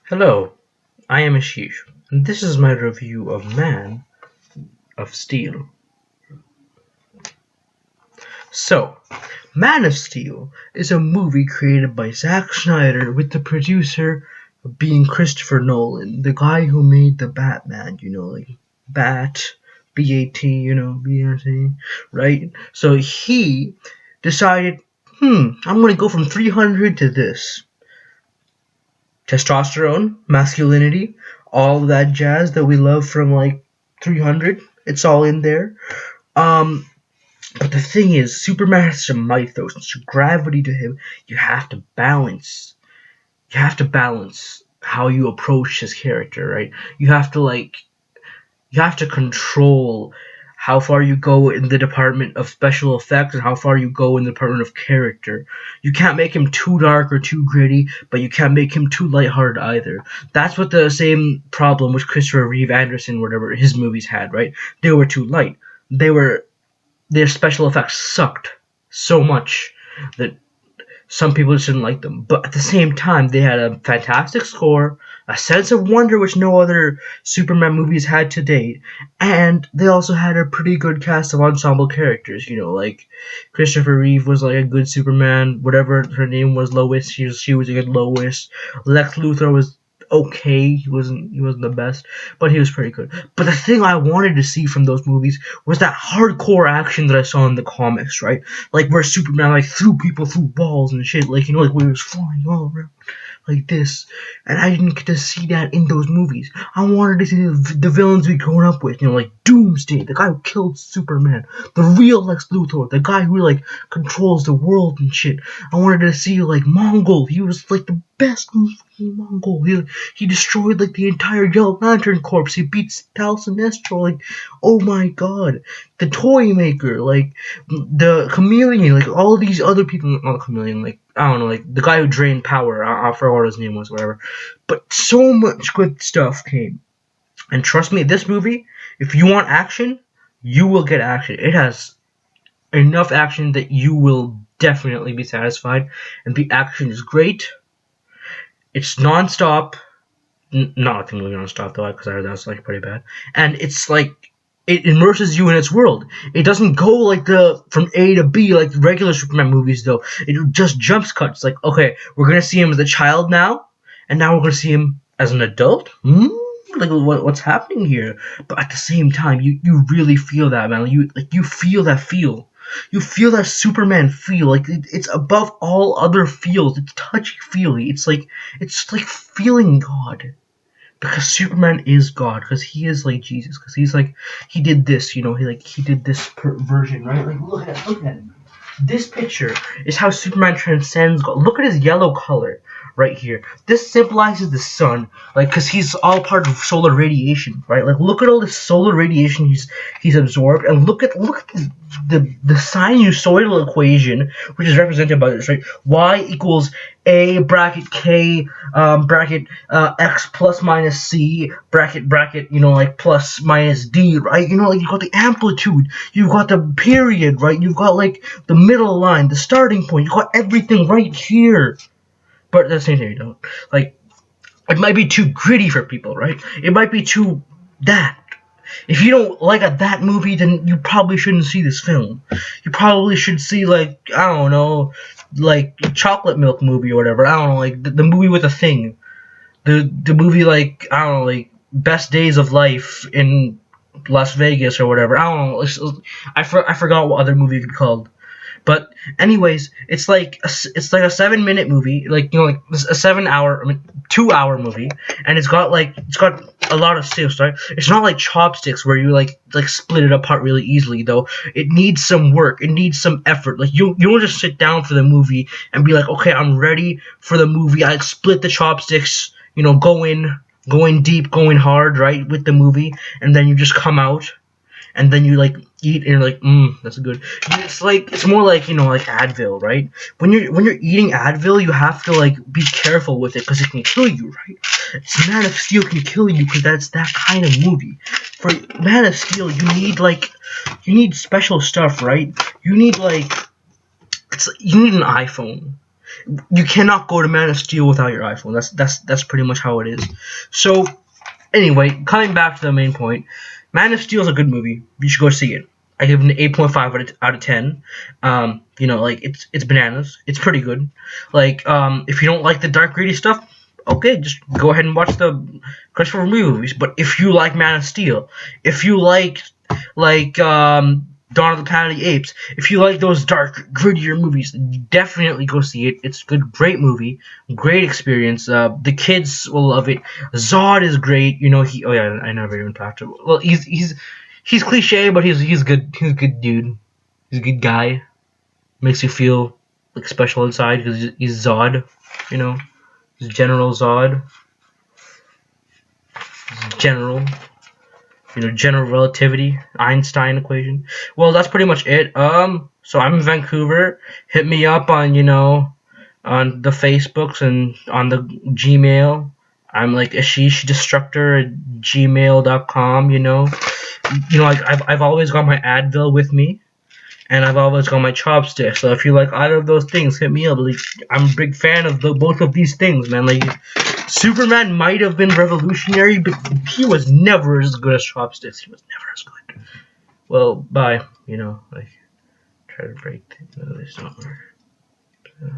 Hello, I am Ashish, and this is my review of Man of Steel. So, Man of Steel is a movie created by Zack Snyder with the producer being Christopher Nolan, the guy who made the Batman, like Bat, B-A-T, B-A-T, right? So he decided, I'm gonna go from 300 to this. Testosterone, masculinity, all of that jazz that we love from like 300. It's all in there. Um, but the thing is, Superman has such a mythos, such gravity to him. You have to balance. You have to balance how you approach his character, right? You have to you have to control how far you go in the department of special effects and how far you go in the department of character. You can't make him too dark or too gritty, but you can't make him too lighthearted either. That's what the same problem with Christopher Reeve Anderson, whatever his movies had, right? They were too light. Their special effects sucked so much that some people just didn't like them. But at the same time, they had a fantastic score, a sense of wonder which no other Superman movies had to date, and they also had a pretty good cast of ensemble characters. Like Christopher Reeve was like a good Superman. Whatever her name was, Lois. She was a good Lois. Lex Luthor was okay. He wasn't the best, but he was pretty good. But the thing I wanted to see from those movies was that hardcore action that I saw in the comics, right? Like where Superman like threw people through walls and shit, like like where he was flying all around like this, and I didn't get to see that in those movies. I wanted to see the villains we grown up with, like Doomsday, the guy who killed Superman, the real Lex Luthor, the guy who like controls the world and shit. I wanted to see like Mongol. He was like the best Mongol. He destroyed like the entire Yellow Lantern Corps. He beats Tal Sinestro. Like, oh my god, the Toy Maker, like the Chameleon, like all these other people. Not the Chameleon, like I don't know, like the guy who drained power. I forgot what his name was, whatever. But so much good stuff came, and trust me, this movie, if you want action, you will get action. It has enough action that you will definitely be satisfied, and the action is great. It's non-stop. Not really non-stop though, because I heard that's like pretty bad. And it's like it immerses you in its world. It doesn't go like the from A to B like the regular Superman movies though. It just jumps cuts. Like, okay, we're gonna see him as a child now, and now we're gonna see him as an adult. Like what's happening here? But at the same time, you really feel that, man. You feel that feel. You feel that Superman feel. Like it's above all other feels. It's touchy feely. It's like feeling God, because Superman is God, because he is like Jesus, because he's like he did this, he did this version, right? Like look at him. This picture is how Superman transcends God. Look at his yellow color right here. This symbolizes the sun, like because he's all part of solar radiation, right? Like look at all the solar radiation he's absorbed, and look at the sinusoidal equation, which is represented by this, right? Y equals a bracket k bracket x plus minus c bracket like plus minus d, right? Like you've got the amplitude, you've got the period, right? You've got like the middle line, the starting point, you've got everything right here. But at the same time, you don't. Like, it might be too gritty for people, right? It might be too that. If you don't like that movie, then you probably shouldn't see this film. You probably should see, like, I don't know, like, Chocolate Milk movie or whatever. I don't know, like, the movie with a thing. The movie, like, I don't know, like, Best Days of Life in Las Vegas or whatever. I don't know. I forgot what other movie it called. But anyways, it's like a 7-minute movie, like like a 2-hour movie, and it's got a lot of stills, right? It's not like Chopsticks where you like split it apart really easily though. It needs some work. It needs some effort. Like you don't just sit down for the movie and be like, okay, I'm ready for the movie. I split the chopsticks, go in deep, going hard, right, with the movie, and then you just come out. And then you like eat and you're like, that's good. It's more like like Advil, right? When you're eating Advil, you have to like be careful with it because it can kill you, right? Man of Steel can kill you because that's that kind of movie. For Man of Steel, you need special stuff, right? You need you need an iPhone. You cannot go to Man of Steel without your iPhone. That's pretty much how it is. So anyway, coming back to the main point, Man of Steel is a good movie. You should go see it. I give it an 8.5 out of 10. Like it's bananas. It's pretty good. Like if you don't like the dark gritty stuff, okay, just go ahead and watch the Christopher Reeve movies. But if you like Man of Steel, if you like Dawn of the Planet of the Apes, if you like those dark, grittier movies, definitely go see it. It's a good, great movie, great experience. The kids will love it. Zod is great. He. Oh yeah, I never even talked to him. Well, he's cliche, but he's good. He's a good dude. He's a good guy. Makes you feel like special inside because he's Zod. He's General Zod. He's General. General relativity, Einstein equation. Well, that's pretty much it. So I'm in Vancouver. Hit me up on on the Facebooks and on the Gmail. I'm like Ashish Destructor at gmail.com. Like I've always got my Advil with me, and I've always got my chopsticks. So if you like either of those things, hit me up. Like, I'm a big fan of both of these things, man. Like, Superman might have been revolutionary, but he was never as good as chopsticks. He was never as good. Well, bye. Like, try to break things. No, this don't work. So,